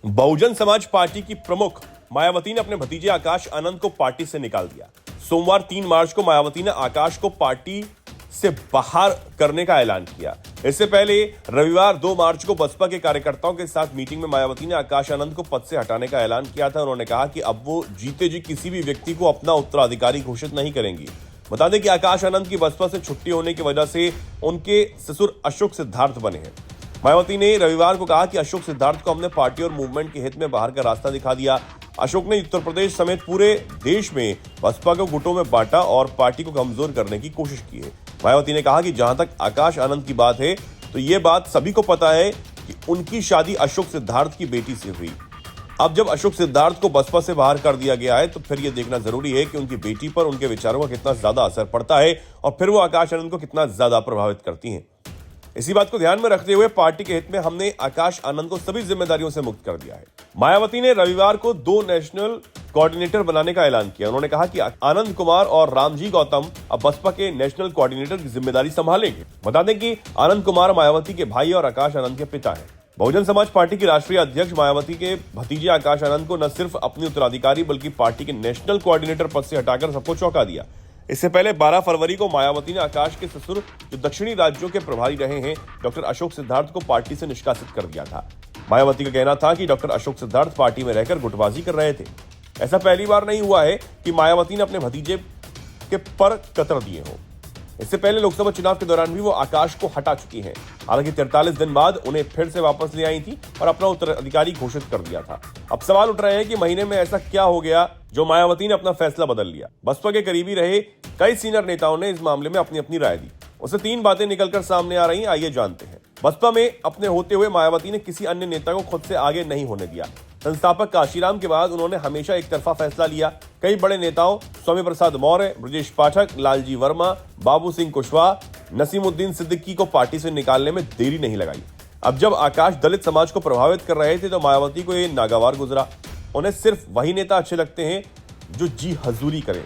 Bahujan Samaj party की प्रमुख मायावती ने अपने भतीजे आकाश आनंद को पार्टी से निकाल दिया। सोमवार 3 मार्च को मायावती ने आकाश को पार्टी से बाहर करने का ऐलान किया। इससे पहले रविवार 2 मार्च को बसपा के कार्यकर्ताओं के साथ मीटिंग में मायावती ने आकाश आनंद को पद से हटाने का ऐलान किया था। उन्होंने कहा कि अब वो जीते जी किसी भी व्यक्ति को अपना उत्तराधिकारी घोषित नहीं करेंगी। बता दें कि आकाश आनंद की बसपा से छुट्टी होने की वजह से उनके ससुर अशोक सिद्धार्थ बने हैं। मायावती ने रविवार को कहा कि अशोक सिद्धार्थ को हमने पार्टी और मूवमेंट के हित में बाहर का रास्ता दिखा दिया। अशोक ने उत्तर प्रदेश समेत पूरे देश में बसपा को गुटों में बांटा और पार्टी को कमजोर करने की कोशिश की है। मायावती ने कहा कि जहां तक आकाश आनंद की बात है तो ये बात सभी को पता है कि उनकी शादी अशोक सिद्धार्थ की बेटी से हुई। अब जब अशोक सिद्धार्थ को बसपा से बाहर कर दिया गया है तो फिर यह देखना जरूरी है कि उनकी बेटी पर उनके विचारों का कितना ज्यादा असर पड़ता है और फिर वो आकाश आनंद को कितना ज्यादा प्रभावित करती हैं। इसी बात को ध्यान में रखते हुए पार्टी के हित में हमने आकाश आनंद को सभी जिम्मेदारियों से मुक्त कर दिया है। मायावती ने रविवार को 2 नेशनल कोऑर्डिनेटर बनाने का ऐलान किया। उन्होंने कहा कि आनंद कुमार और रामजी गौतम अब बसपा के नेशनल कोऑर्डिनेटर की जिम्मेदारी संभालेंगे। बता दें कि आनंद कुमार मायावती के भाई और आकाश आनंद के पिता हैं। बहुजन समाज पार्टी की राष्ट्रीय अध्यक्ष मायावती के भतीजे आकाश आनंद को न सिर्फ अपनी उत्तराधिकारी बल्कि पार्टी के नेशनल कोऑर्डिनेटर पद से हटाकर सबको चौंका दिया। इससे पहले 12 फरवरी को मायावती ने आकाश के ससुर जो दक्षिणी राज्यों के प्रभारी रहे हैं डॉक्टर अशोक सिद्धार्थ को पार्टी से निष्कासित कर दिया था। मायावती का कहना था कि डॉक्टर अशोक सिद्धार्थ पार्टी में रहकर गुटबाजी कर रहे थे। ऐसा पहली बार नहीं हुआ है कि मायावती ने अपने भतीजे के पर कतर दिए हों। इससे पहले लोकसभा चुनाव के दौरान भी वो आकाश को हटा चुकी हैं। हालांकि 43 दिन बाद उन्हें फिर से वापस ले आई थी और अपना उत्तराधिकारी घोषित कर दिया था। अब सवाल उठ रहे हैं कि महीने में ऐसा क्या हो गया जो मायावती ने अपना फैसला बदल लिया। बसपा के करीबी रहे कई सीनियर नेताओं ने इस मामले में अपनी अपनी राय दी। उससे 3 बातें निकलकर सामने आ रही, आइए जानते हैं। बसपा में अपने होते हुए मायावती ने किसी अन्य नेता को खुद से आगे नहीं होने दिया। संस्थापक काशीराम के बाद उन्होंने हमेशा एक तरफा फैसला लिया। कई बड़े नेताओं स्वामी प्रसाद मौर्य, ब्रजेश पाठक, लालजी वर्मा, बाबू सिंह कुशवाहा, नसीमुद्दीन सिद्दीकी को पार्टी से निकालने में देरी नहीं लगाई। अब जब आकाश दलित समाज को प्रभावित कर रहे थे तो मायावती को ये नागवार गुजरा। उन्हें सिर्फ वही नेता अच्छे लगते हैं जो जी हजूरी करें।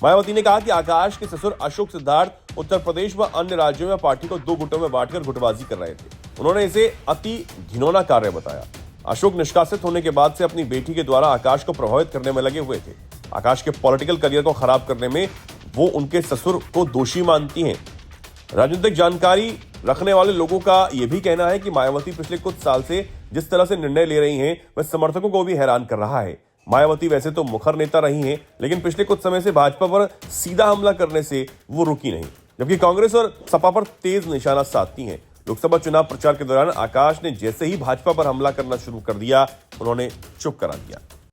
मायावती ने कहा कि आकाश के ससुर अशोक सिद्धार्थ उत्तर प्रदेश व अन्य राज्यों में पार्टी को 2 गुटों में बांटकर गुटबाजी कर रहे थे। उन्होंने इसे अति घिनौना कार्य बताया। अशोक निष्कासित होने के बाद से अपनी बेटी के द्वारा आकाश को प्रभावित करने में लगे हुए थे। आकाश के पॉलिटिकल करियर को खराब करने में वो उनके ससुर को दोषी मानती हैं। राजनीतिक जानकारी रखने वाले लोगों का यह भी कहना है कि मायावती पिछले कुछ साल से जिस तरह से निर्णय ले रही हैं वह समर्थकों को भी हैरान कर रहा है। मायावती वैसे तो मुखर नेता रही हैं, लेकिन पिछले कुछ समय से भाजपा पर सीधा हमला करने से वो रुकी नहीं, जबकि कांग्रेस और सपा पर तेज निशाना साधती हैं। लोकसभा चुनाव प्रचार के दौरान आकाश ने जैसे ही भाजपा पर हमला करना शुरू कर दिया, उन्होंने चुप करा दिया।